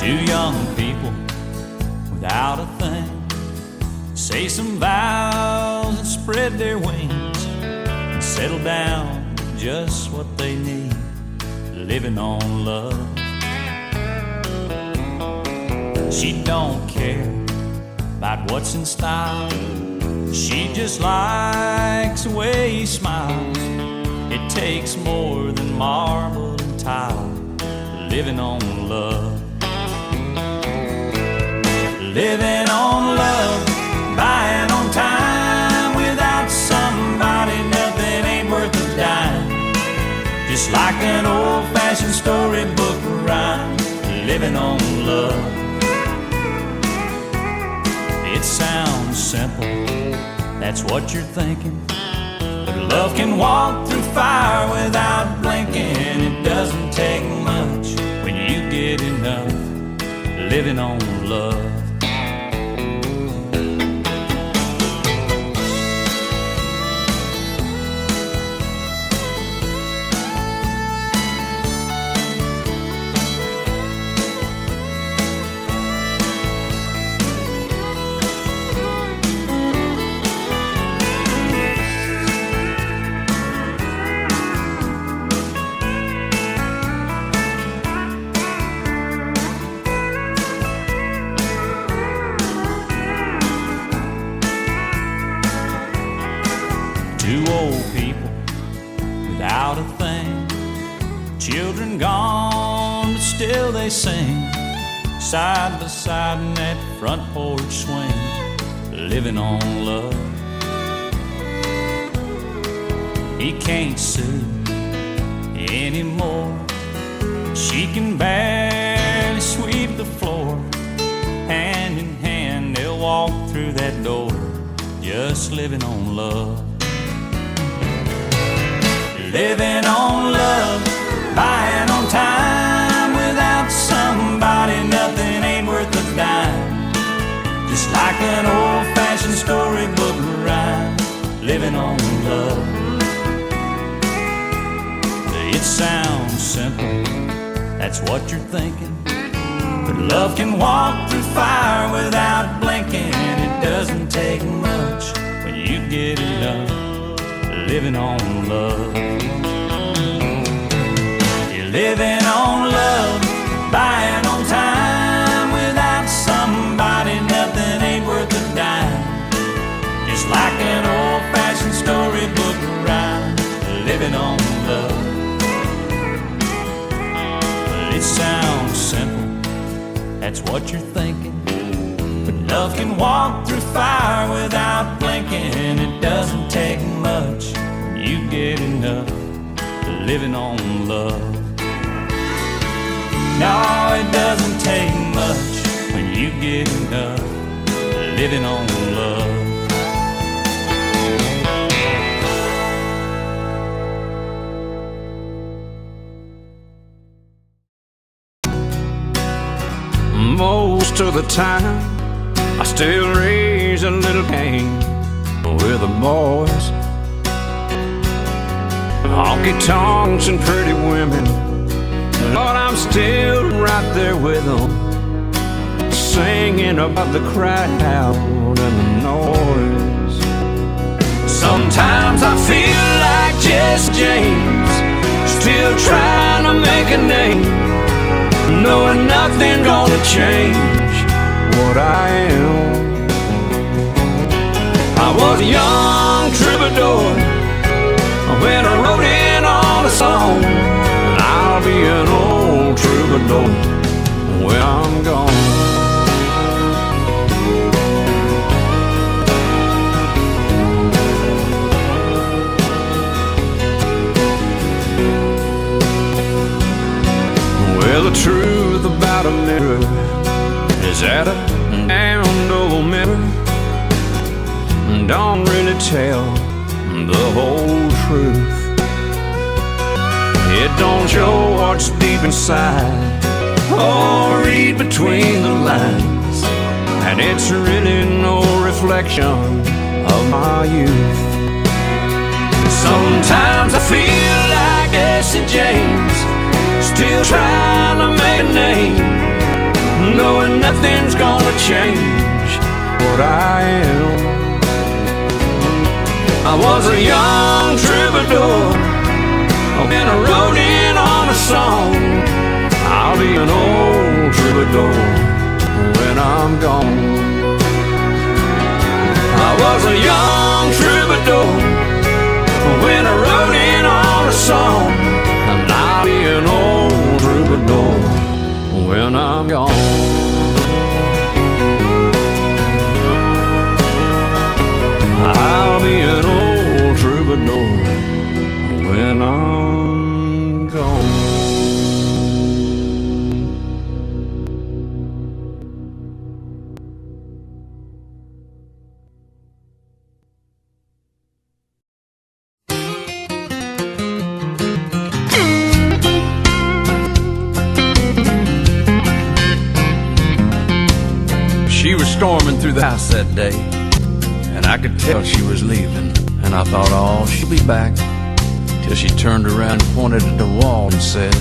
Two young people without a thing say some vows and spread their wings and settle down to just what they need, living on love. She don't care about what's in style, she just likes the way he smiles. It takes more than marble and tile, living on love. Living on love, buying on time. Without somebody, nothing ain't worth a dime. Just like an old-fashioned storybook rhyme, living on love. It sounds simple, that's what you're thinking, but love can walk through fire without blinking. It doesn't take much when you get enough, living on love. Two old people without a thing, children gone, but still they sing, side by side in that front porch swing, living on love. He can't sue anymore, she can barely sweep the floor. Hand in hand they'll walk through that door, just living on love. Living on love, buying on time. Without somebody, nothing ain't worth a dime. Just like an old-fashioned storybook rhyme, living on love. It sounds simple, that's what you're thinking, but love can walk through fire without blinking. It doesn't take much when you get enough, living on love. You're living on love, buying on time. Without somebody, nothing ain't worth a dime. Just like an old-fashioned storybook rhyme, living on love. Well, it sounds simple, that's what you're thinking, but love can walk through fire without blinking. It doesn't take much when you get enough, living on love. No, it doesn't take much when you get enough, living on love. Most of the time I still raise a little Cain with the boys. Honky tonks and pretty women, Lord, I'm still right there with them, singing about the crowd and the noise. Sometimes I feel like Jesse James, still trying to make a name, knowing nothing gonna change what I am. I was a young troubadour when I wrote in on a song, and I'll be an old troubadour when I'm gone. Well, the truth about a mirror is that a damned old mirror don't really tell the whole truth. It don't show what's deep inside or read between the lines, and it's really no reflection of my youth. Sometimes I feel like Jesse James, still trying to make a name, nothing's gonna change what I am. I was a young troubadour when I wrote in on a song. I'll be an old troubadour when I'm gone. I was a young troubadour when I wrote in on a song. And I'll be an old troubadour when I'm gone. I'll be an old troubadour when I'm gone. She was storming through the house that day, and I could tell she was leaving. And I thought, oh, she'll be back. Till she turned around and pointed at the wall and said,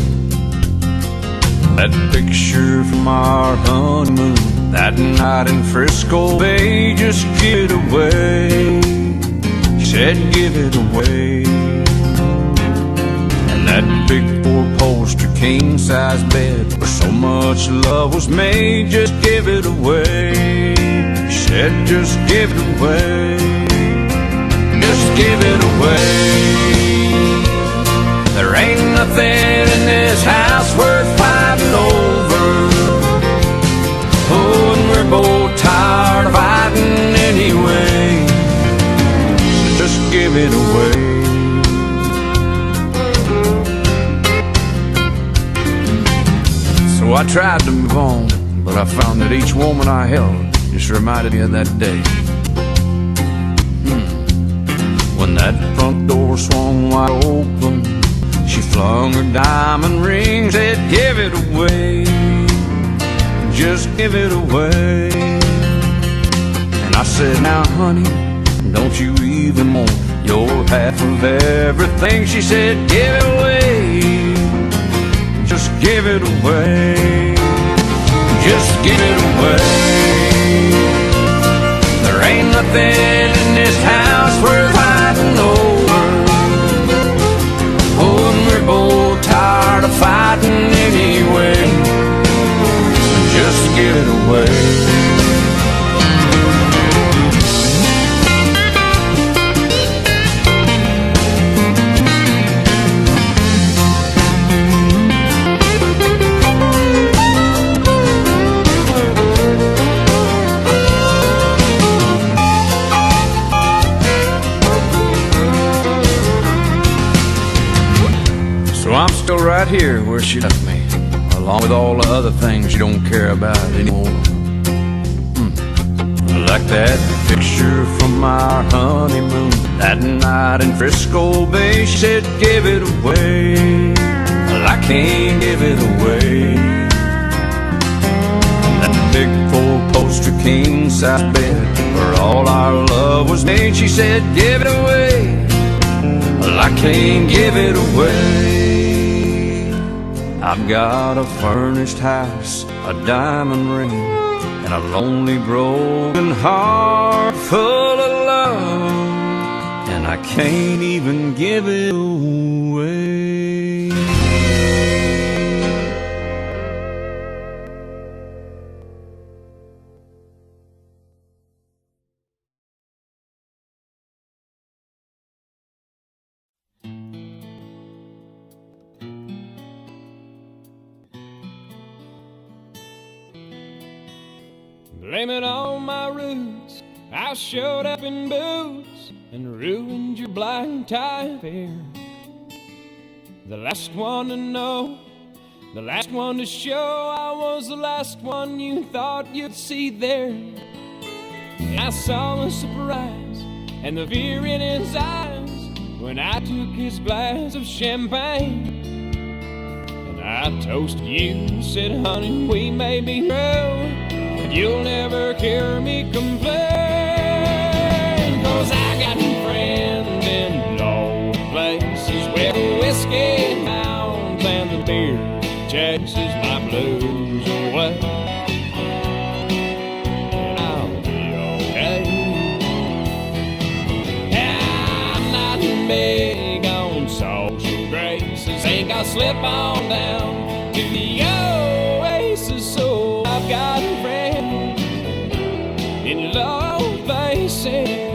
that picture from our honeymoon, that night in Frisco Bay, just give it away. She said, give it away. And that big four-poster king-size bed where so much love was made, just give it away. She said, just give it away. Just give it away. There ain't nothing in this house worth fighting over. Oh, and we're both tired of fighting anyway. So just give it away. So I tried to move on, but I found that each woman I held just reminded me of that day. When that front door swung wide open, she flung her diamond ring, said, give it away. Just give it away. And I said, now honey, don't you even want your half of everything? She said, give it away. Just give it away. Just give it away. There ain't nothing in this house worth fighting over. Oh, and we're both tired of fighting anyway. Just give it away. So I'm still right here where she left me, along with all the other things you don't care about anymore. Like that picture from our honeymoon, that night in Frisco Bay. She said, give it away. Well, I can't give it away. That big four-poster king-size bed where all our love was made. She said, give it away. Well, I can't give it away. I've got a furnished house, a diamond ring, and a lonely broken heart full of love, and I can't even give it away. Blame it on my roots. I showed up in boots and ruined your blind tie affair. The last one to know, the last one to show. I was the last one you thought you'd see there. And I saw the surprise and the fear in his eyes when I took his glass of champagne. And I toasted you and said, honey, we may be through, but you'll never hear me complain. 'Cause I got a friend in low places where the whiskey mounds and the beer chases my blues away. slip on down to the oasis. So I've got a friend in low places.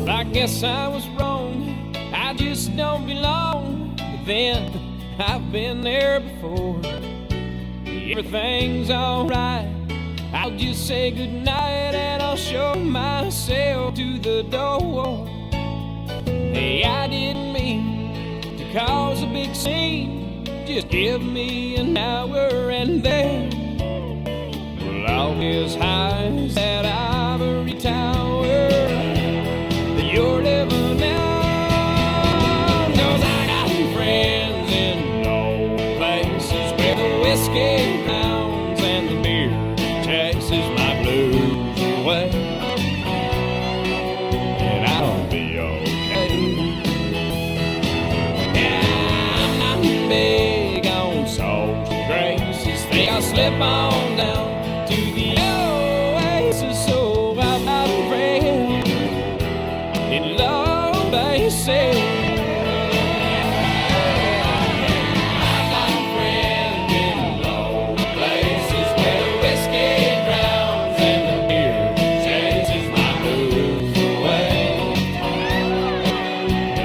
I guess I was wrong, I just don't belong. But then I've been there before. Everything's alright, I'll just say goodnight and I'll show myself to the door. Hey, I didn't mean to cause a big scene, just give me an hour and then well, I'll be as high as that ivory tower you're living on. 'Cause I got friends in low places where the whiskey pounds and the beer chases my blues away. And I'll be okay. Yeah, I'm not big on social graces. Think I'll slip on down to the oasis. So I've got a friend in low places. I've got a friend in low places where the whiskey drowns and the beer chases my blues away.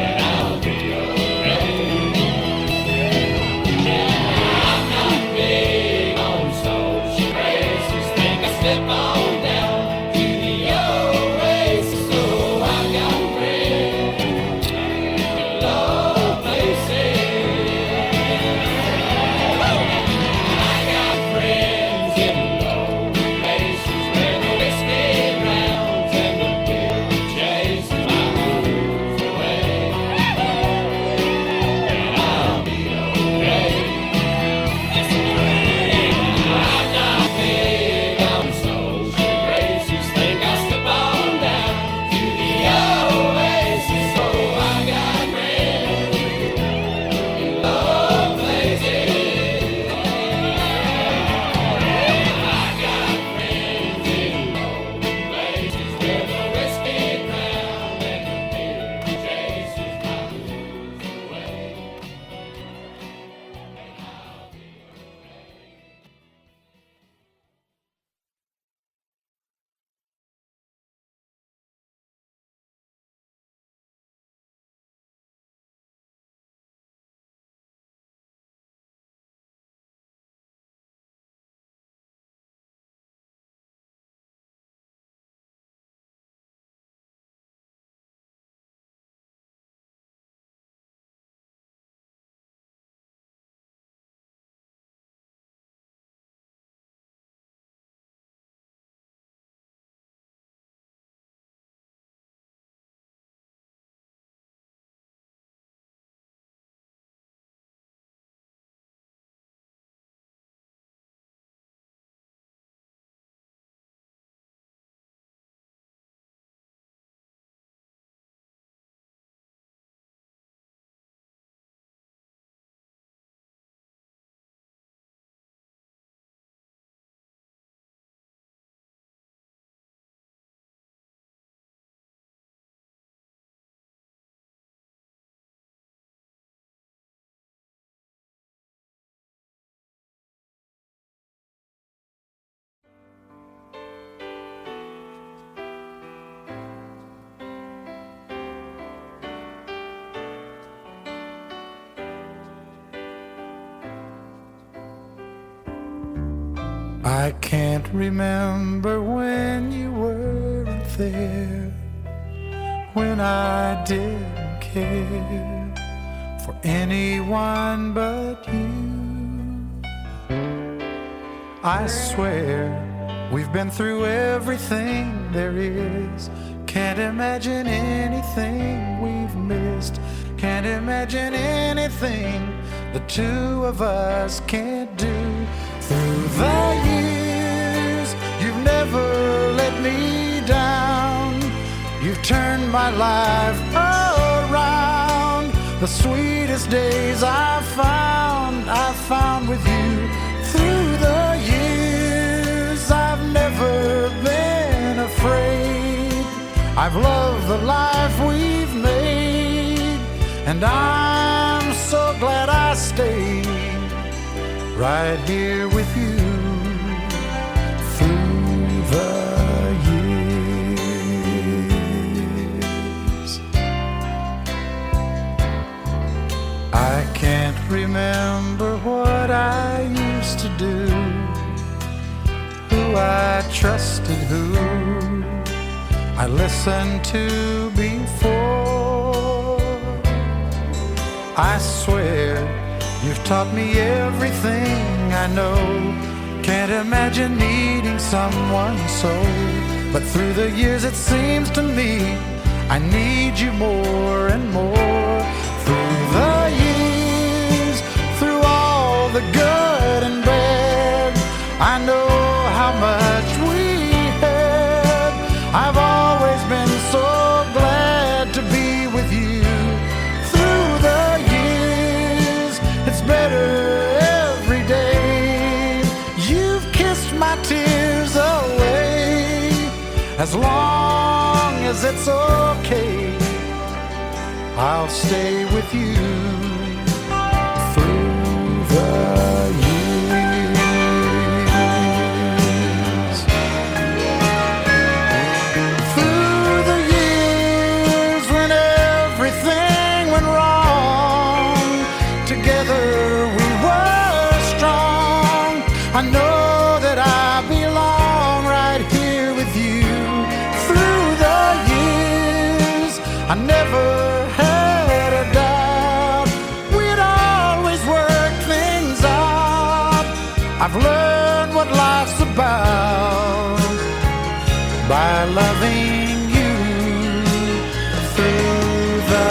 And I'll be okay. Yeah, I'm not big on social graces. Think I slip on down to the oasis. So I've got a friend in low places. I got friends in low places where the whiskey drowns and the beer chases my blues away. And I'll be okay. I'm not big on social graces. Think I'll slip on down to the oasis. So I got friends in low places. I got friends in low places where the whiskey drowns and the beer chases my blues away. I can't remember when you weren't there, when I didn't care for anyone but you. I swear we've been through everything there is. Can't imagine anything we've missed. Can't imagine anything the two of us can't do. Through the years, you've never let me down. You've turned my life around. The sweetest days I found with you. Through the years I've never been afraid. I've loved the life we've made, and I'm so glad I stayed right here with you through the years. I can't remember what I used to do, who I trusted, who I listened to before. I swear you've taught me everything I know. Can't imagine needing someone so. But through the years it seems to me I need you more and more. Through the years, through all the good and bad, I know how much we had. I've always been so glad to be with you. Through the years, it's better every day. You've kissed my tears away. As long as it's okay, I'll stay with you through the years. Through the years when everything went wrong, together we were strong. I know that I belong right here with you. Through the years, I never had a doubt we'd always work things out. I've learned what life's about by loving you through the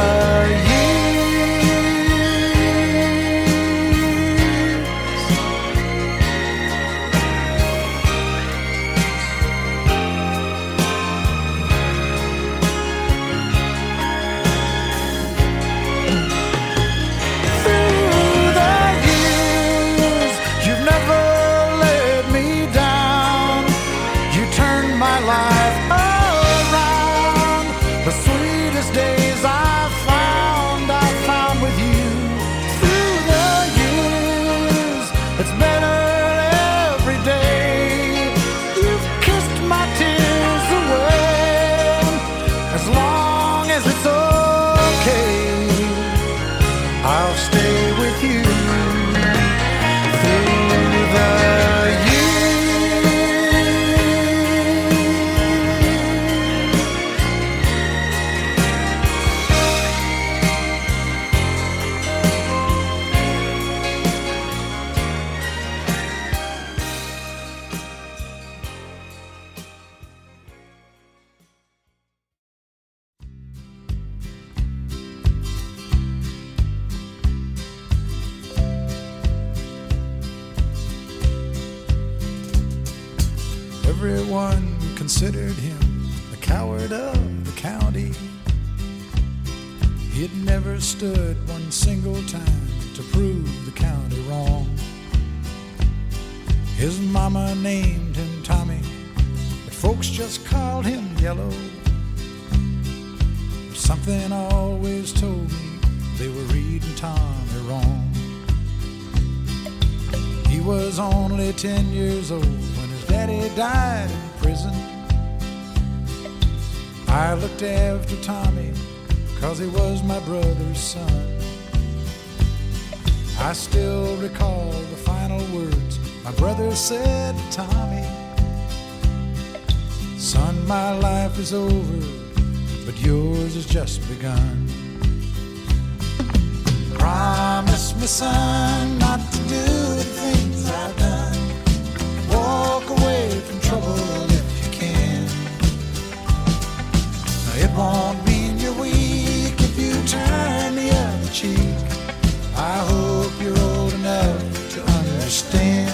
everyone considered him the coward of the county. He'd never stood one single time to prove the county wrong. His mama named him Tommy, but folks just called him Yellow. But something always told me they were reading Tommy wrong. He was only 10 years old when his daddy died in prison. I looked after Tommy 'cause he was my brother's son. I still recall the final words my brother said to Tommy. Son, my life is over, but yours has just begun. Promise me, son, not to do the things I've done. Walk away from trouble if you can. Now, it won't mean you're weak if you turn the other cheek. I hope you're old enough to understand.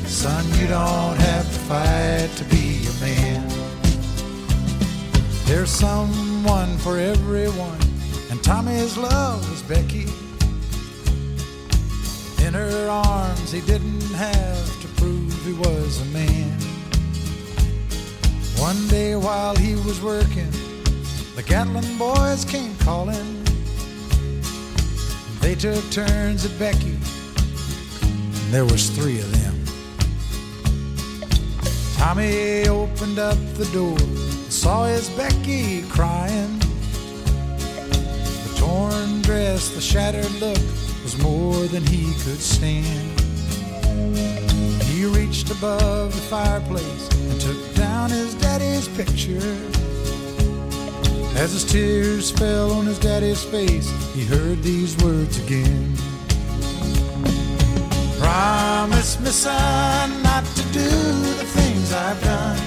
Son, you don't have to fight to be a man. There's someone for everyone, and Tommy's love was Becky. In her arms he didn't have to prove he was a man. One day while he was working, the Gatlin boys came calling. They took turns at Becky, and there was 3 of them. Tommy opened up the door and saw his Becky crying. The torn dress, the shattered look was more than he could stand. He reached above the fireplace and took down his daddy's picture. As his tears fell on his daddy's face, he heard these words again. Promise me, son, not to do the things I've done.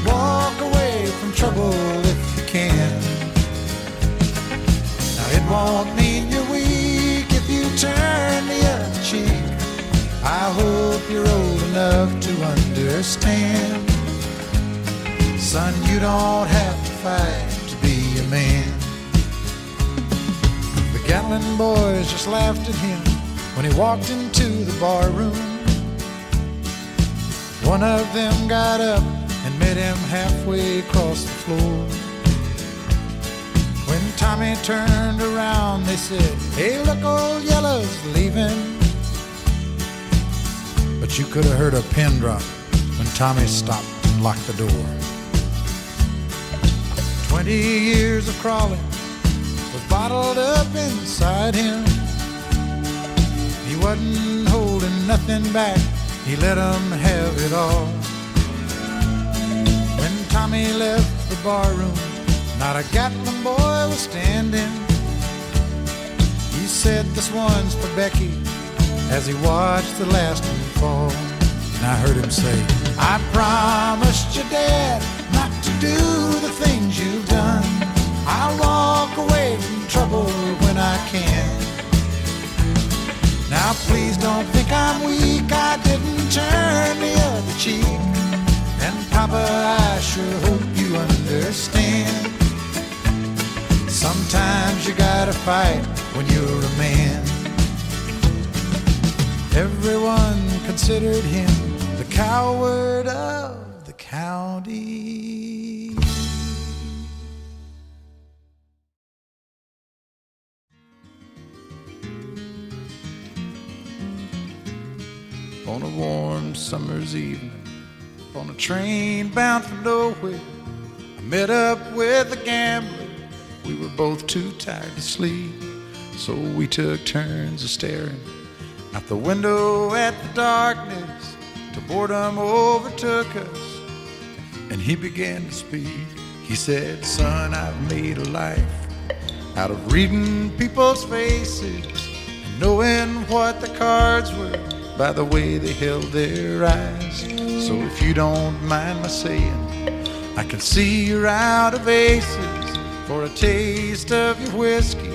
Walk away from trouble if you can. Now it won't mean you're weak if you turn the other cheek. I hope you're old enough to understand. Son, you don't have to fight to be a man. The Gatlin boys just laughed at him when he walked into the bar room. One of them got up and met him halfway across the floor. When Tommy turned around, they said, "Hey, look, old Yellow's leaving." But you could have heard a pin drop when Tommy stopped and locked the door. 20 years of crawling was bottled up inside him. He wasn't holding nothing back, he let them have it all. When Tommy left the bar room, not a Gatlin boy was standing. He said, "This one's for Becky," as he watched the last one fall. And I heard him say, "I promised your dad not to do the things you've done. I'll walk away from trouble when I can. Now please don't think I'm weak, I didn't turn the other cheek. And Papa, I sure hope you understand. Sometimes you gotta fight when you're a man." Everyone considered him the coward of the county. On a warm summer's evening, on a train bound for nowhere, I met up with a gambler. We were both too tired to sleep, so we took turns of staring out the window at the darkness till boredom overtook us, and he began to speak. He said, "Son, I've made a life out of reading people's faces and knowing what the cards were by the way they held their eyes. So if you don't mind my saying, I can see you're out of aces. For a taste of your whiskey,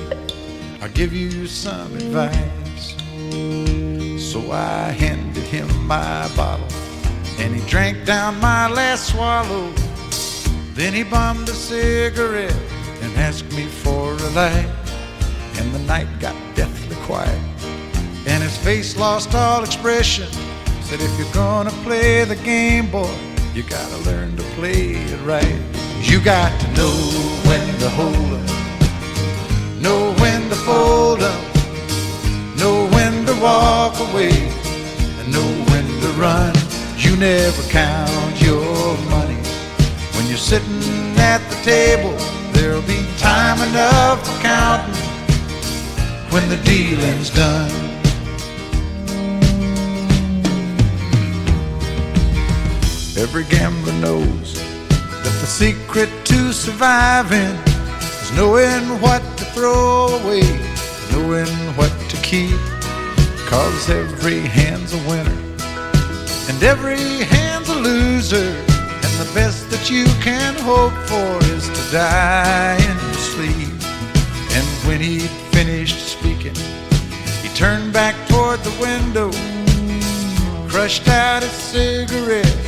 I'll give you some advice." So I handed him my bottle, and he drank down my last swallow. Then he bummed a cigarette and asked me for a light. And the night got deathly quiet, and his face lost all expression. Said, "If you're gonna play the game, boy, you gotta learn to play it right. You got to know when to hold up, know when to fold up, know when to walk away, and know when to run. You never count your money. When you're sitting at the table, there'll be time enough for counting when the dealing's done." Every gambler knows that the secret to surviving is knowing what to throw away, knowing what to keep. 'Cause every hand's a winner and every hand's a loser, and the best that you can hope for is to die in your sleep. And when he'd finished speaking, he turned back toward the window, crushed out his cigarette,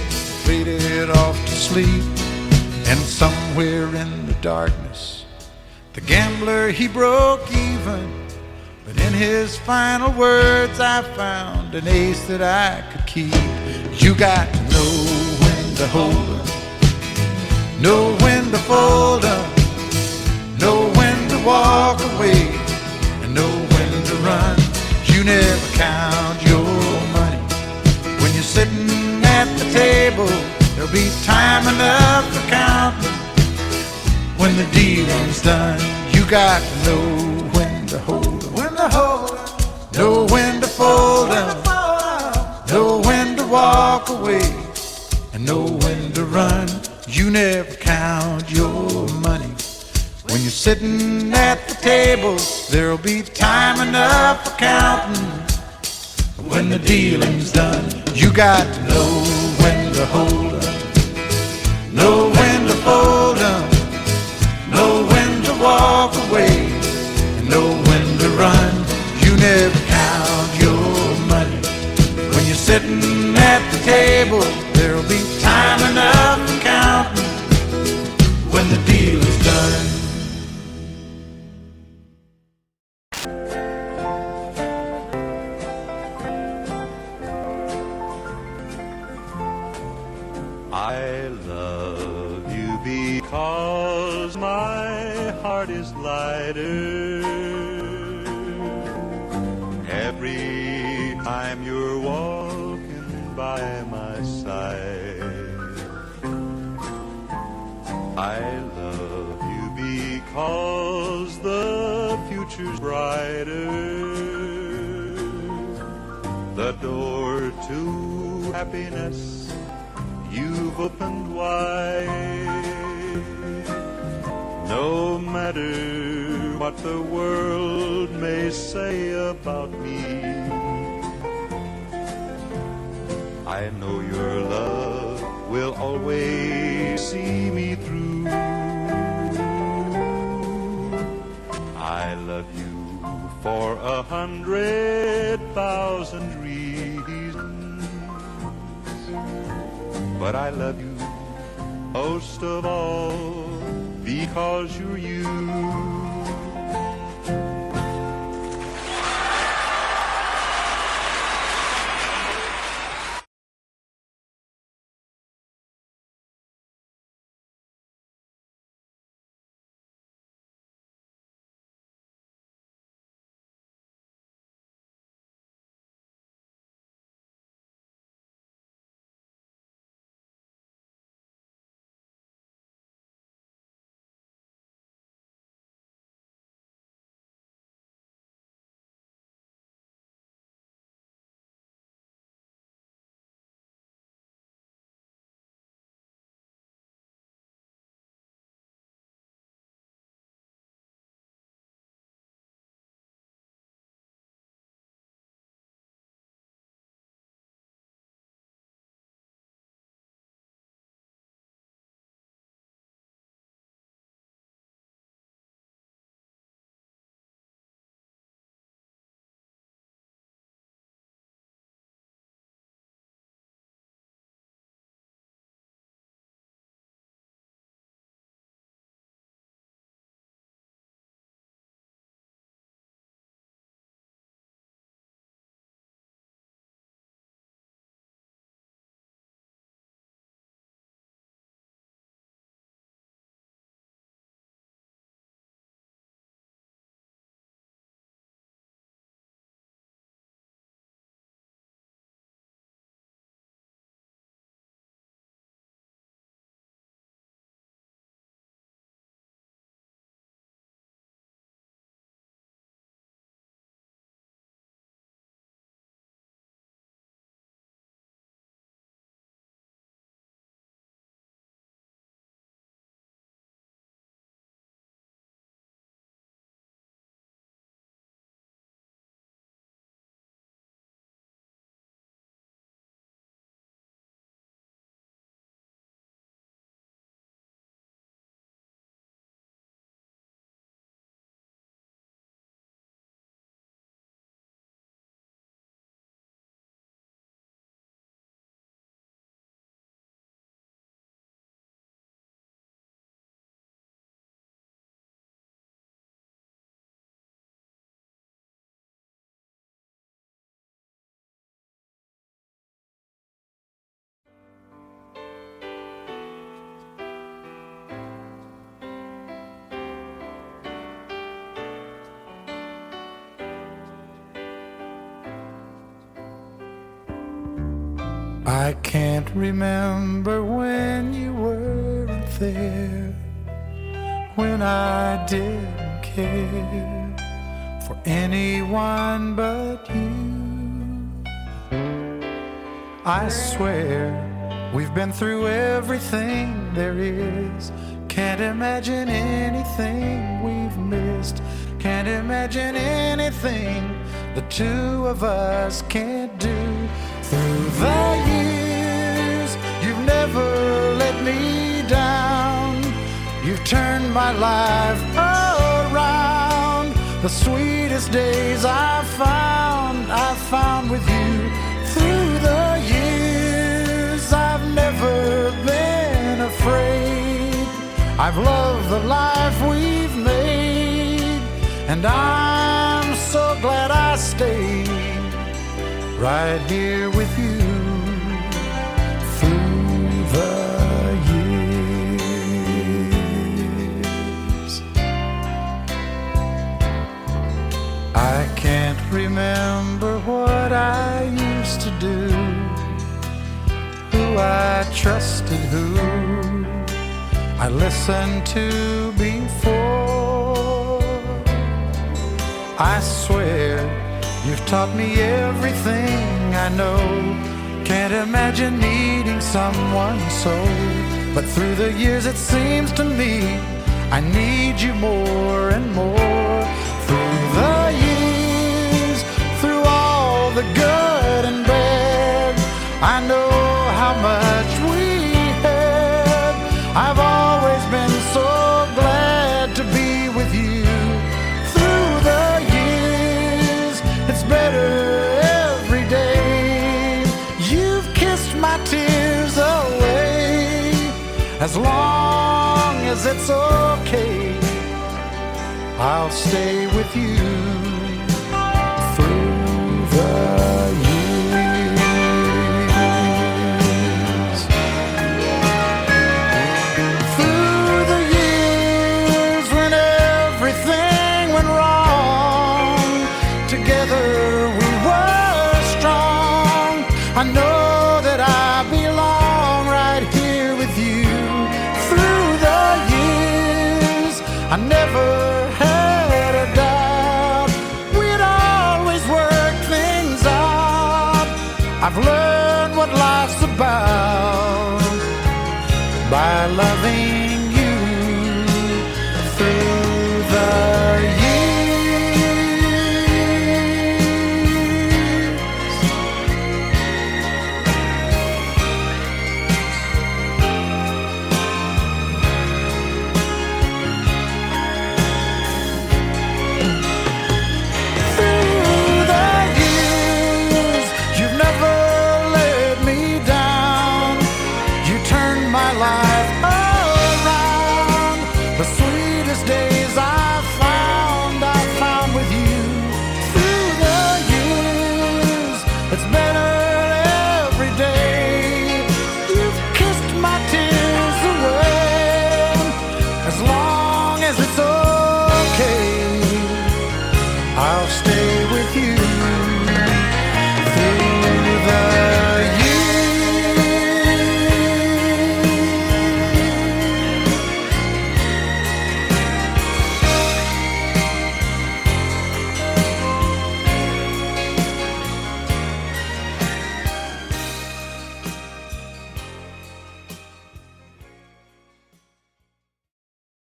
faded off to sleep. And somewhere in the darkness The gambler, he broke even, but in his final words I found an ace that I could keep. You got to know when to hold 'em, know when to fold 'em, know when to walk away, and know when to run. You never count your money when you're sitting at the table. There'll be time enough for counting when the dealing's done. You got to know when to hold 'em, when to hold 'em, know when to fold 'em, know when to walk away, and know when to run. You never count your money when you're sitting at the table. There'll be time enough for counting when the dealing's done. You got to know when to hold 'em, know when to fold 'em, know when to walk away, and know when to run. You never count your money when you're sitting at the table. There'll be time enough for counting when the deal is done. I love you because my heart is lighter every time you're walking by my side. I love you because the future's brighter, the door to happiness you've opened wide. No matter what the world may say about me, I know your love will always see me through. I love you for 100,000 reasons, but I love you most of all because you're you. I can't remember when you weren't there, when I didn't care for anyone but you. I swear we've been through everything there is. Can't imagine anything we've missed. Can't imagine anything the two of us can't do. Through the years, you've never let me down. You've turned my life around. The sweetest days I found with you. Through the years, I've never been afraid. I've loved the life we've made, and I'm so glad I stayed right here with you through the years. I can't remember what I used to do, who I trusted, who I listened to before. I swear you've taught me everything I know. Can't imagine needing someone so. But through the years it seems to me I need you more and more. Through the years, through all the good and bad, I know how much we had. I've always been so glad to be with you. Through the years, it's better every day. You've kissed my tears away. As long as it's okay, I'll stay with you through the years. Through the years when everything went wrong, together we were strong. I know that I belong right here with you. Through the years, I never had a doubt we'd always work things out. I've learned what life's about by loving